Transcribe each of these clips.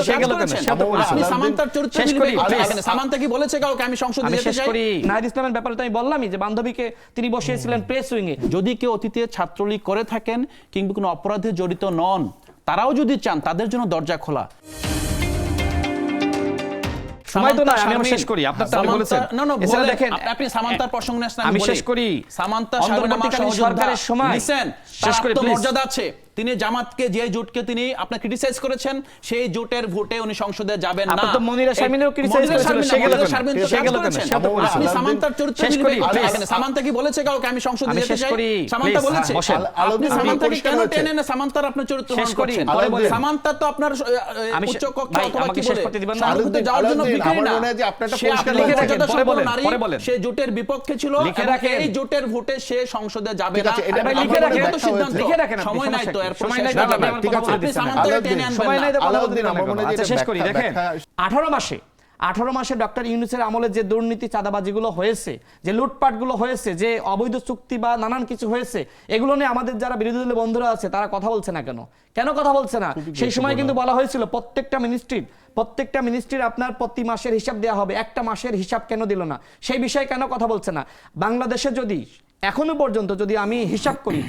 সে গেল কেন? আপনি সামান্তার চরিত্র সামান্তা কি বলেছে কাউকে আমি সংসদে যেতে চাই? নাহিদ ইসলামের ব্যাপারে তো আমি বললামই যে বান্ধবীকে তিনি বসিয়েছিলেন প্রেস উইংয়ে। যদি কেউ অতীতে ছাত্রলীগ করে থাকেন কিংবা কোনো অপরাধে জড়িত নন, তারাও যদি চান তাদের জন্য দরজা খোলা। সময় তো না, আমি শেষ করি। আপনার তো বলেছেন এছাড়া দেখেন আপনি সামান্তার প্রসঙ্গে আসলে আমি শেষ করি। সামান্তা অন্তর্বর্তীকালীন সরকারের সময় শেষ করে মর্যাদা আছে। তিনি জামাতকে যে জোটকে তিনি আপনি ক্রিটিসাইজ করেছেন সেই জোটের ভোটে উনি সংসদে যাবেন না। আপনি তো মনিরা শারমিনেরও ক্রিটিসাইজ করেছিলেন, সে গেল কেন? সে গেল কেন? আপনি সামান্তার চরিত্র সামান্তা কি বলেছে কাউকে আমি সংসদে যেতে চাই? সামান্তা বলেছে। আপনি সামান্তাকে কেন টেনে না সামান্তার আপনার চরিত্র হরণ করছেন? সামান্তা তো আপনার উচ্চ কক্ষ অথবা কি বলে সামনে যাওয়ার জন্য ভিখারি না। সে আপনার লিখে রাখেন, পরে বলেন। সে জোটের বিপক্ষে ছিল, এই জোটের ভোটে সে সংসদে যাবে না। লিখে রাখেন তো সিদ্ধান্ত। সময় নাই তো, সময় নাই তো, আচ্ছা শেষ করি। দেখেন 18 মাসে ডক্টর ইউনূসের আমলে যে দুর্নীতি চাঁদাবাজিগুলো হয়েছে, যে লুটপাটগুলো হয়েছে, যে অবৈধ চুক্তি বা নানান কিছু হয়েছে, এগুলো নিয়ে আমাদের যারা বিরোধী দলের বন্ধুরা আছে তারা কথা বলছে না কেন? কেন কথা বলছে না? সেই সময় কিন্তু বলা হয়েছিল প্রত্যেকটা মিনিস্ট্রির আপনার প্রতি মাসের হিসাব দেওয়া হবে, একটা মাসের হিসাব কেন দিল না? সেই বিষয়ে কেন কথা বলছে না? বাংলাদেশে যদি এখনো পর্যন্ত যদি আমি হিসাব করি,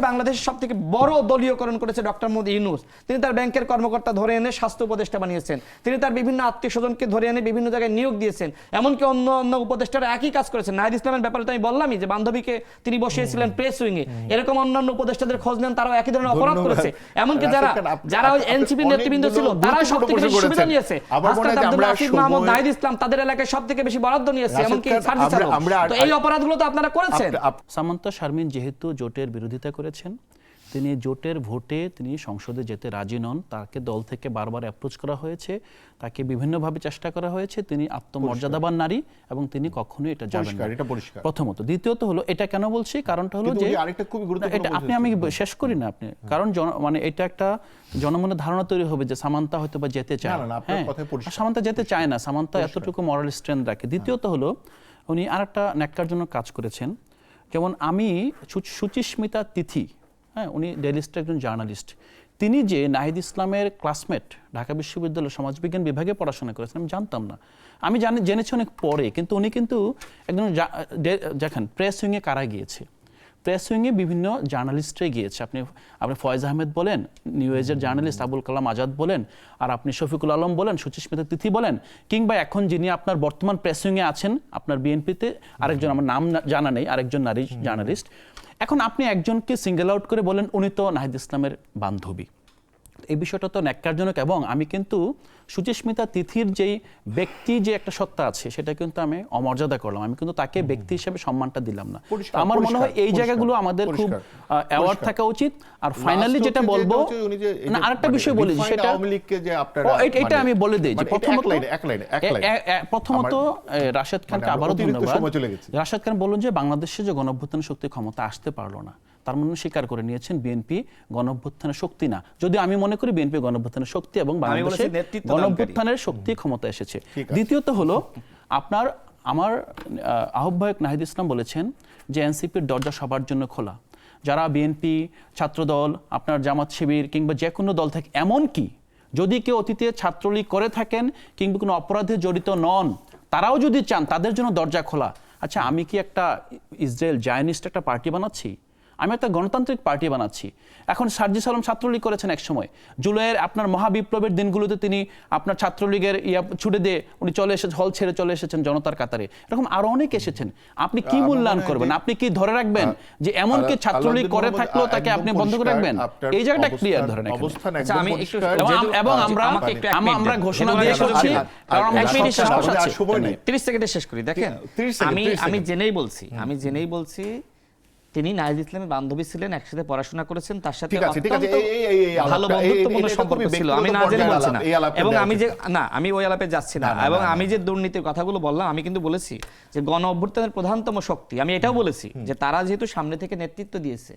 বাংলাদেশের সব থেকে বড় দলীয়করণ করেছে ডক্টর মোহাম্মদ ইউনূস। তিনি তার ব্যাংকের কর্মকর্তা ধরে এনে স্বাস্থ্য উপদেষ্টা বানিয়েছেন, তিনি তার বিভিন্ন আত্মীয় স্বজনকে ধরে এনে বিভিন্ন জায়গায় নিয়োগ দিয়েছেন, এমনকি অন্য উপদেষ্টারা একই কাজ করেছেন। নাহিদ ইসলামের ব্যাপারে তো আমি বললামই যে বান্ধবীকে তিনি বসিয়েছিলেন প্রেস উইংয়ে। এরকম অন্যান্য উপদেষ্টাদের খোঁজ নেন, তারাও একই ধরনের অপরাধ করেছে। এমনকি যারা ওই এনসিপি নেতৃবৃন্দ ছিল তারাও সব থেকে বেশি সুবিধা নিয়েছে। হাসনাত আব্দুল্লাহ, আসিফ মাহমুদ, নাহিদ ইসলাম তাদের এলাকায় সব থেকে বেশি বরাদ্দ নিয়েছে, এমনকি সার্জিস আলম। তো এই অপরাধগুলো তো আপনারা করেছেন। সামান্তা শারমিন যেহেতু জোটের বিরোধিতা করেছেন, তিনি জোটের ভোটে তিনি সংসদে যেতে রাজি নন। তাকে দল থেকে বারবার অ্যাপ্রোচ করা হয়েছে, তাকে বিভিন্নভাবে চেষ্টা করা হয়েছে। তিনি আত্মমর্যাদাবান নারী এবং তিনি কখনোই এটা যাবেন না, প্রথমত। দ্বিতীয়ত হলো, এটা কেন বলছি, কারণটা হলো যে এটা আমি শেষ করি না আপনি, কারণ মানে এটা একটা জনমনে ধারণা তৈরি হবে যে সামান্তা হয়তো বা যেতে চায়। হ্যাঁ, সামান্তা যেতে চায় না, সামান্তা এতটুকু মরাল স্ট্রেংথ রাখে। দ্বিতীয়ত হলো, উনি আরেকটা ন্যাক্কার জন্য কাজ করেছেন। যেমন আমি সুচিস্মিতা তিথি, হ্যাঁ, উনি ডেইলি স্টার একজন জার্নালিস্ট, তিনি যে নাহিদ ইসলামের ক্লাসমেট, ঢাকা বিশ্ববিদ্যালয়ের সমাজবিজ্ঞান বিভাগে পড়াশোনা করেছেন, আমি জানতাম না। আমি জেনেছি অনেক পরে, কিন্তু উনি কিন্তু একজন দেখেন প্রেস উইংয়ে কারা গিয়েছে, প্রেস উইংয়ে বিভিন্ন জার্নালিস্টরাই গিয়েছে। আপনি ফয়েজ আহমেদ বলেন, নিউ এজের জার্নালিস্ট আবুল কালাম আজাদ বলেন, আর আপনি শফিকুল আলম বলেন, সুচিস্মিতা তিথি বলেন, কিংবা এখন যিনি আপনার বর্তমান প্রেস উইংয়ে আছেন আপনার বিএনপিতে, আরেকজন, আমার নাম জানা নেই, আরেকজন নারী জার্নালিস্ট। এখন আপনি একজনকে সিঙ্গেল আউট করে বলেন উনি তো নাহিদ ইসলামের বান্ধবী। এই বিষয়টা তো ন্যাক্কারজনক। এবং আমি কিন্তু সুচিস্মিতা তিথির যেই ব্যক্তি যে একটা সত্তা আছে সেটা কিন্তু আমি অমর্যাদা করলাম, আমি কিন্তু তাকে ব্যক্তি হিসেবে সম্মানটা দিলাম না। আমার মনে হয় এই জায়গাগুলো আমাদের খুব অ্যাওয়ার্ড থাকা উচিত। আর ফাইনালি যেটা বলবো, না আরেকটা বিষয় বলি, সেটা এটা আমি বলে দিই যে প্রথমত রাশেদ খানকে আবারও ধন্যবাদ। রাশেদ খান বললেন যে বাংলাদেশে যে গণঅভ্যুত্থান শক্তি ক্ষমতা আসতে পারলো না, তার মনে স্বীকার করে নিয়েছেন বিএনপি গণঅভ্যুত্থানের শক্তি না। যদি আমি মনে করি বিএনপি গণঅভ্যুত্থানের শক্তি এবং বাংলাদেশে গণঅভ্যুত্থানের শক্তি ক্ষমতা এসেছে। দ্বিতীয়ত হলো, আমার আহ্বায়ক নাহিদ ইসলাম বলেছেন যে এনসিপির দরজা সবার জন্য খোলা। যারা বিএনপি, ছাত্রদল, আপনার জামাত শিবির কিংবা যে কোনো দল থেকে, এমনকি যদি কেউ অতীতে ছাত্রলীগ করে থাকেন কিংবা কোনো অপরাধে জড়িত নন, তারাও যদি চান তাদের জন্য দরজা খোলা। আচ্ছা, আমি কি একটা ইসরায়েল জায়নিস্ট একটা পার্টি বানাচ্ছি? আমি একটা গণতান্ত্রিক পার্টি বানাচ্ছি। এখন সার্জিস আলম ছাত্রলীগ করেছেন এক সময়, জুলাইয়ের আপনার মহাবিপ্লবের দিনগুলোতে তিনি আপনার ছাত্রলীগের ছুটে দিয়ে উনি চলে এসেছেন, হল ছেড়ে চলে এসেছেন জনতার কাতারে। এরকম আরো অনেক এসেছেন। আপনি কি মূল্যায়ন করবেন? আপনি কি ধরে রাখবেন যে এমনকি ছাত্রলীগ করে থাকলেও তাকে আপনি বন্ধ করে রাখবেন? এই জায়গাটা ক্লিয়ার ধরেন। এবং আমরা ঘোষণা দিয়ে করছি, কারণ 30 সেকেন্ডে শেষ করি। দেখেন, আমি জেনেই বলছি তিনি নাহিদ ইসলামের বান্ধবী ছিলেন, একসাথে পড়াশোনা করেছেন, তার সাথে ভালো বন্ধুত্বপূর্ণ সম্পর্ক ছিল। আমি না জেনে বলছি না, এবং আমি ওই আলাপে যাচ্ছি না। এবং আমি যে দুর্নীতির কথাগুলো বললাম, আমি কিন্তু বলেছি যে গণ অভ্যুত্থানের প্রধানতম শক্তি, আমি এটাও বলেছি যে তারা যেহেতু সামনে থেকে নেতৃত্ব দিয়েছে,